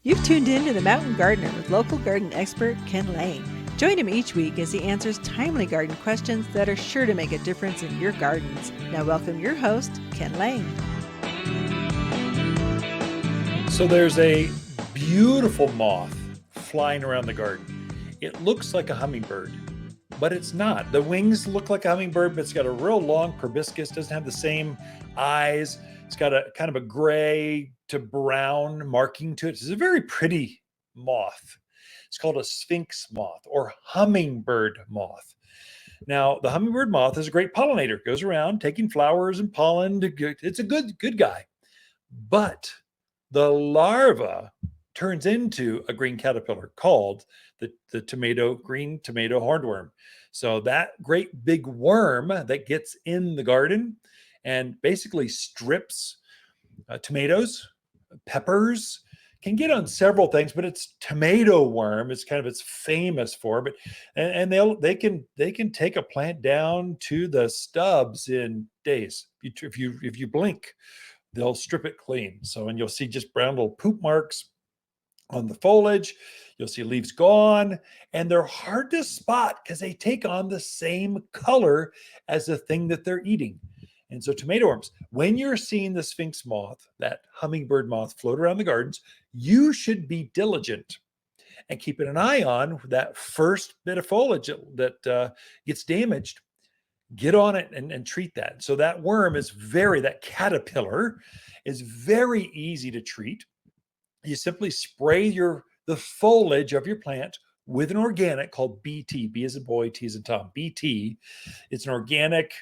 You've tuned in to The Mountain Gardener with local garden expert Ken Lain. Join him each week as he answers timely garden questions that are sure to make a difference in your gardens. Now welcome your host, Ken Lain. So there's a beautiful moth flying around the garden. It looks like a hummingbird, but it's not. The wings look like a hummingbird, but it's got a real long proboscis, doesn't have the same eyes. It's got a kind of a gray to brown marking to it. It's a very pretty moth. It's called a sphinx moth or hummingbird moth. Now, the hummingbird moth is a great pollinator. It goes around taking flowers and pollen. It's a good guy. But the larva turns into a green caterpillar called the green tomato hornworm. So that great big worm that gets in the garden and basically strips tomatoes, peppers, can get on several things, but it's tomato worm. It's kind of its famous for, but and they can take a plant down to the stubs in days. If you blink, they'll strip it clean. So, and you'll see just brown little poop marks on the foliage. You'll see leaves gone, and they're hard to spot because they take on the same color as the thing that they're eating. And so tomato worms, when you're seeing the sphinx moth, that hummingbird moth float around the gardens, you should be diligent and keeping an eye on that first bit of foliage that gets damaged. Get on it and treat that. So that worm that caterpillar is very easy to treat. You simply spray the foliage of your plant with an organic called BT, B as in boy, T as in Tom, BT. It's an organic.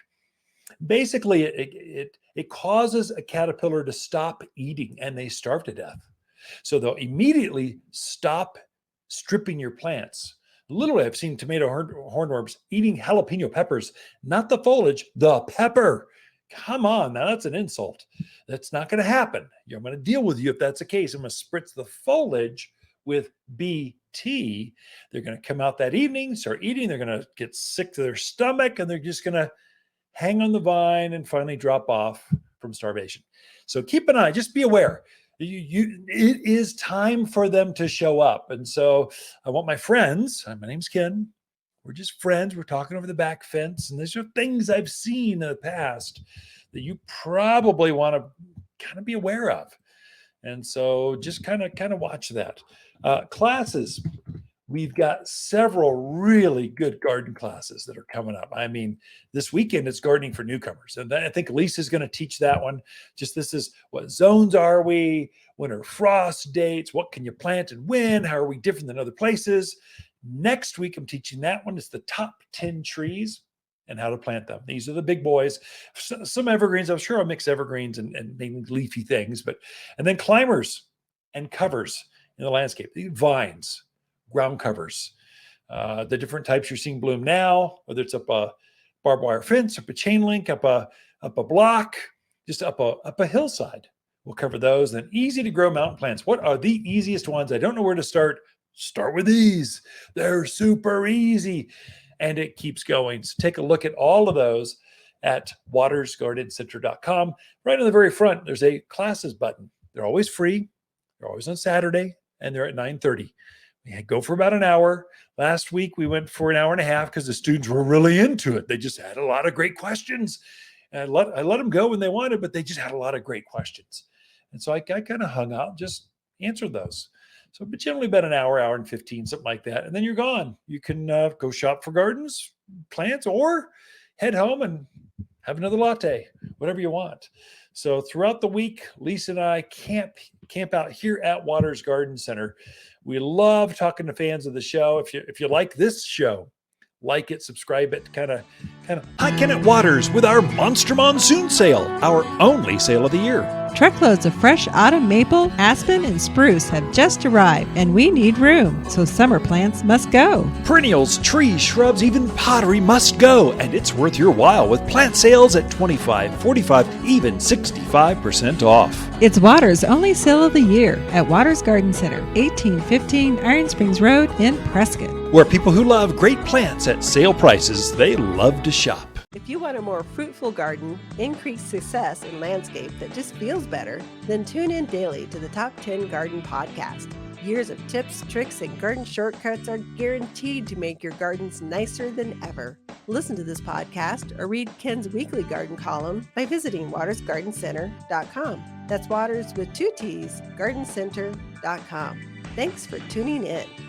Basically, it causes a caterpillar to stop eating and they starve to death. So they'll immediately stop stripping your plants. Literally, I've seen tomato hornworms eating jalapeno peppers, not the foliage, the pepper. Come on, now that's an insult. That's not going to happen. I'm going to deal with you if that's the case. I'm going to spritz the foliage with BT. They're going to come out that evening, start eating. They're going to get sick to their stomach, and they're just going to hang on the vine and finally drop off from starvation. So keep an eye, just be aware. It is time for them to show up. And so I want my friends, my name's Ken, we're just friends, we're talking over the back fence, and these are things I've seen in the past that you probably want to kind of be aware of. And so just kind of watch that. Classes. We've got several really good garden classes that are coming up. I mean, this weekend it's gardening for newcomers. And I think Lisa's going to teach that one. Just this is what zones are we? When are frost dates? What can you plant and when? How are we different than other places? Next week, I'm teaching that one. It's the top 10 trees and how to plant them. These are the big boys. Some evergreens. I'm sure I'll mix evergreens and maybe leafy things. And then climbers and covers in the landscape. Vines. Ground covers, the different types you're seeing bloom now, whether it's up a barbed wire fence, up a chain link, up a block, just up a hillside. We'll cover those. Then easy to grow mountain plants. What are the easiest ones? I don't know where to start. Start with these. They're super easy, and it keeps going. So take a look at all of those at watersgardencenter.com. Right on the very front, there's a classes button. They're always free. They're always on Saturday, and they're at 9:30. Go for about an hour. Last week, we went for an hour and a half because the students were really into it. They just had a lot of great questions. And I let them go when they wanted, but they just had a lot of great questions. And so I kind of hung out, just answered those. So but generally about an hour and 15, something like that. And then you're gone. You can go shop for gardens, plants, or head home and have another latte, whatever you want. So throughout the week, Lisa and I camp out here at Waters Garden Center. We love talking to fans of the show. If you like this show, like it, subscribe it, kind of. Hi, Ken at Waters with our Monster Monsoon Sale, our only sale of the year. Truckloads of fresh autumn maple, aspen, and spruce have just arrived, and we need room, so summer plants must go. Perennials, trees, shrubs, even pottery must go, and it's worth your while with plant sales at 25, 45, even 65% off. It's Waters' only sale of the year at Waters Garden Center, 1815 Iron Springs Road in Prescott. Where people who love great plants at sale prices, they love to shop. If you want a more fruitful garden, increased success in landscape that just feels better, then tune in daily to the Top 10 Garden Podcast. Years of tips, tricks, and garden shortcuts are guaranteed to make your gardens nicer than ever. Listen to this podcast or read Ken's weekly garden column by visiting watersgardencenter.com. That's Waters with 2 T's, gardencenter.com. Thanks for tuning in.